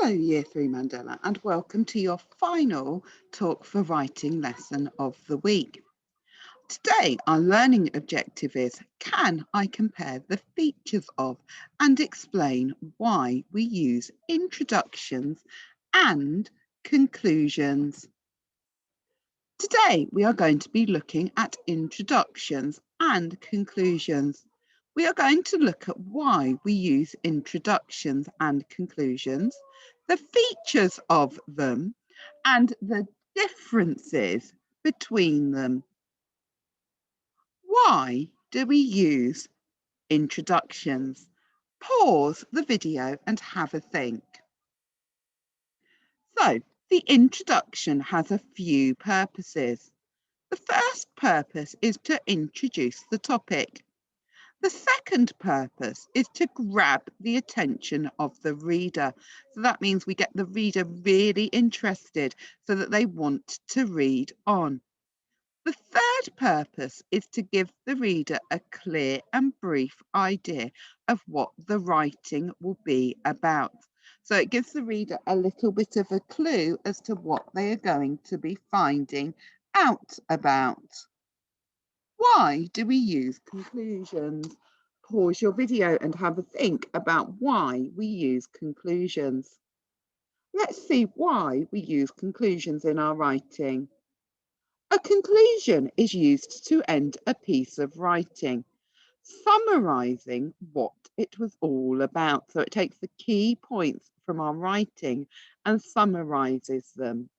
Hello, Year 3 Mandela, and welcome to your final Talk for Writing lesson of the week. Today, our learning objective is, can I compare the features of and explain why we use introductions and conclusions? Today, we are going to be looking at introductions and conclusions. We are going to look at why we use introductions and conclusions, the features of them, and the differences between them. Why do we use introductions? Pause the video and have a think. So, the introduction has a few purposes. The first purpose is to introduce the topic. The second purpose is to grab the attention of the reader. So that means we get the reader really interested so that they want to read on. The third purpose is to give the reader a clear and brief idea of what the writing will be about. So it gives the reader a little bit of a clue as to what they are going to be finding out about. Why do we use conclusions? Pause your video and have a think about why we use conclusions. Let's see why we use conclusions in our writing. A conclusion is used to end a piece of writing, summarizing what it was all about. So it takes the key points from our writing and summarizes them.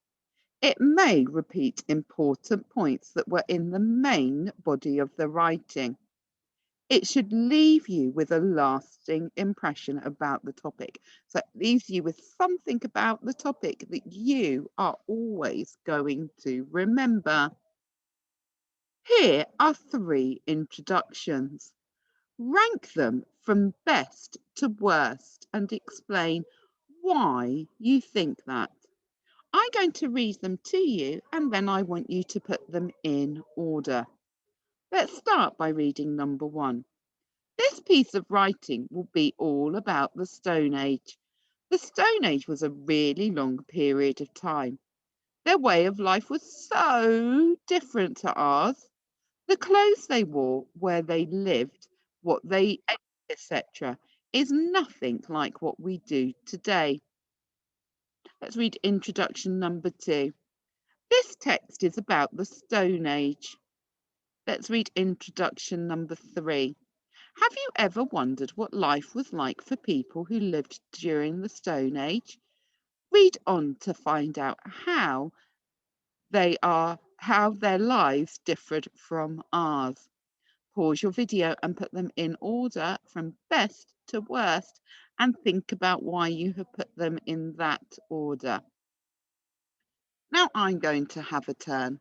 It may repeat important points that were in the main body of the writing. It should leave you with a lasting impression about the topic. So it leaves you with something about the topic that you are always going to remember. Here are 3 introductions. Rank them from best to worst and explain why you think that. I'm going to read them to you and then I want you to put them in order. Let's start by reading number 1. This piece of writing will be all about the Stone Age. The Stone Age was a really long period of time. Their way of life was so different to ours. The clothes they wore, where they lived, what they ate, etc., is nothing like what we do today. Let's read introduction number 2. This text is about the Stone Age. Let's read introduction number 3. Have you ever wondered what life was like for people who lived during the Stone Age? Read on to find out how their lives differed from ours. Pause your video and put them in order from best to worst and think about why you have put them in that order. Now I'm going to have a turn.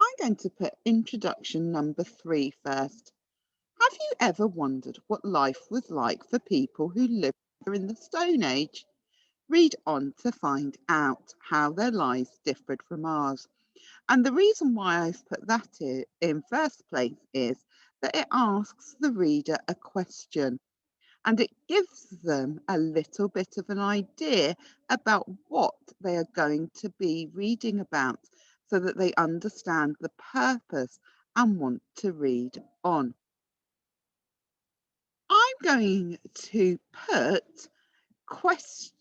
I'm going to put introduction number 3 first. Have you ever wondered what life was like for people who lived during the Stone Age? Read on to find out how their lives differed from ours. And the reason why I've put that in first place is that it asks the reader a question and it gives them a little bit of an idea about what they are going to be reading about so that they understand the purpose and want to read on. I'm going to put question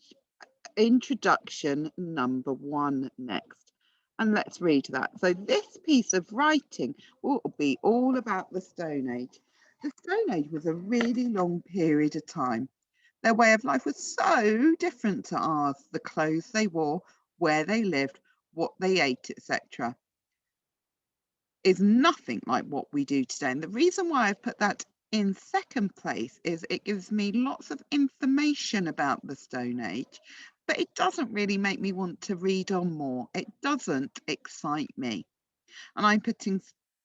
introduction number 1 next. And let's read that. So this piece of writing will be all about the Stone Age. The Stone Age was a really long period of time. Their way of life was so different to ours. The clothes they wore, where they lived, what they ate, etc., is nothing like what we do today. And the reason why I've put that in second place is it gives me lots of information about the Stone Age, but it doesn't really make me want to read on more. It doesn't excite me. And I'm putting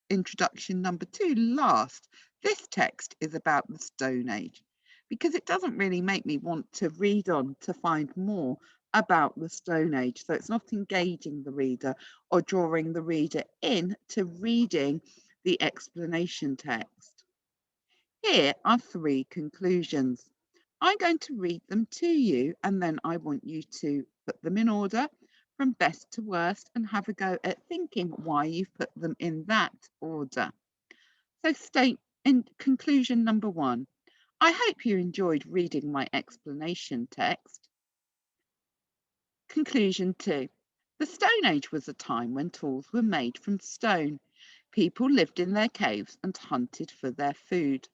introduction number 2 last. This text is about the Stone Age because it doesn't really make me want to read on to find more about the Stone Age. So it's not engaging the reader or drawing the reader in to reading the explanation text. Here are 3 conclusions. I'm going to read them to you, and then I want you to put them in order from best to worst and have a go at thinking why you've put them in that order. So, state in conclusion number one. I hope you enjoyed reading my explanation text. Conclusion two. The Stone Age was a time when tools were made from stone. People lived in their caves and hunted for their food.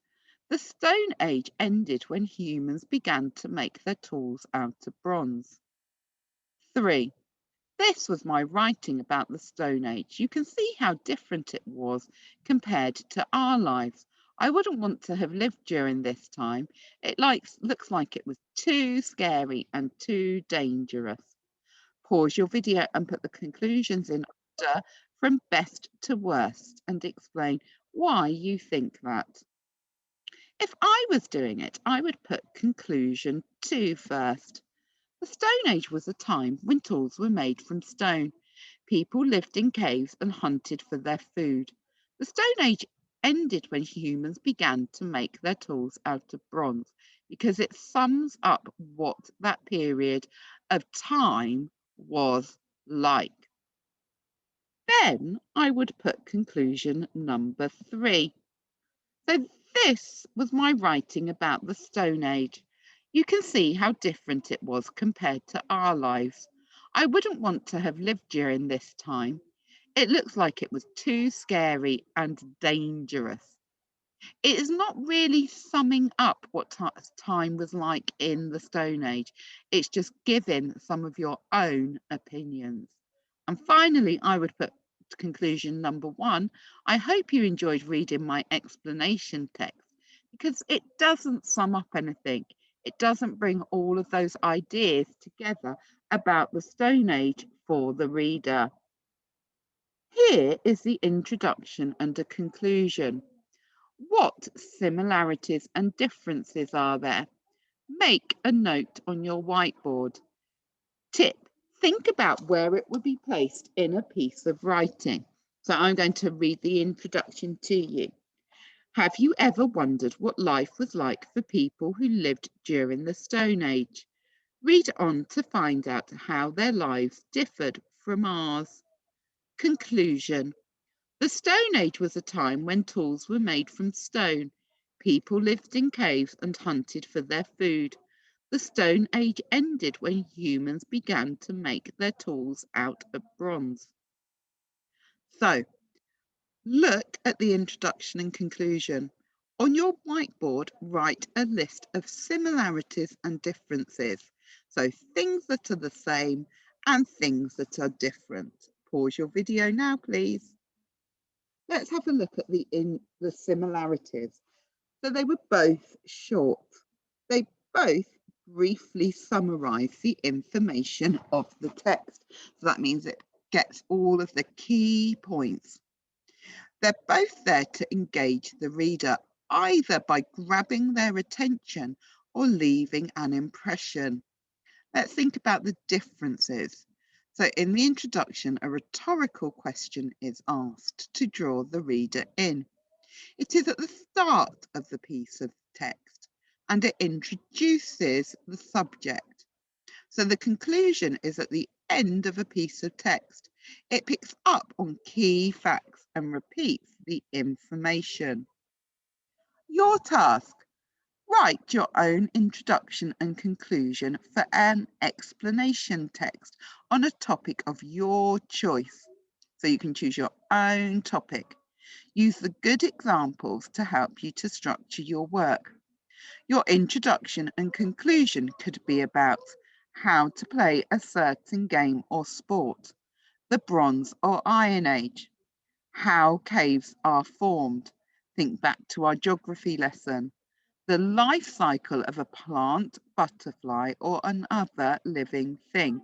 The Stone Age ended when humans began to make their tools out of bronze. 3. This was my writing about the Stone Age. You can see how different it was compared to our lives. I wouldn't want to have lived during this time. It looks like it was too scary and too dangerous. Pause your video and put the conclusions in order from best to worst and explain why you think that. If I was doing it, I would put conclusion 2 first. The Stone Age was a time when tools were made from stone. People lived in caves and hunted for their food. The Stone Age ended when humans began to make their tools out of bronze because it sums up what that period of time was like. Then I would put conclusion number 3. So this was my writing about the Stone Age. You can see how different it was compared to our lives. I wouldn't want to have lived during this time. It looks like it was too scary and dangerous. It is not really summing up what time was like in the Stone Age. It's just giving some of your own opinions. And finally, I would put conclusion number 1. I hope you enjoyed reading my explanation text because it doesn't sum up anything. It doesn't bring all of those ideas together about the Stone Age for the reader. Here is the introduction and a conclusion. What similarities and differences are there? Make a note on your whiteboard. Tip, think about where it would be placed in a piece of writing. So I'm going to read the introduction to you. Have you ever wondered what life was like for people who lived during the Stone Age? Read on to find out how their lives differed from ours. Conclusion. The Stone Age was a time when tools were made from stone. People lived in caves and hunted for their food. The Stone Age ended when humans began to make their tools out of bronze. So, look at the introduction and conclusion. On your whiteboard, write a list of similarities and differences. So, things that are the same and things that are different. Pause your video now, please. Let's have a look at the similarities. So they were both short. They both briefly summarize the information of the text. So that means it gets all of the key points. They're both there to engage the reader, either by grabbing their attention or leaving an impression. Let's think about the differences. So in the introduction, a rhetorical question is asked to draw the reader in. It is at the start of the piece of text and it introduces the subject. So the conclusion is at the end of a piece of text. It picks up on key facts and repeats the information. Your task. Write your own introduction and conclusion for an explanation text on a topic of your choice. So you can choose your own topic. Use the good examples to help you to structure your work. Your introduction and conclusion could be about how to play a certain game or sport, the Bronze or Iron Age, how caves are formed. Think back to our geography lesson. The life cycle of a plant, butterfly, or another living thing.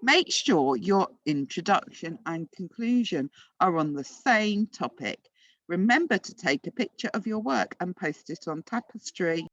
Make sure your introduction and conclusion are on the same topic. Remember to take a picture of your work and post it on Tapestry.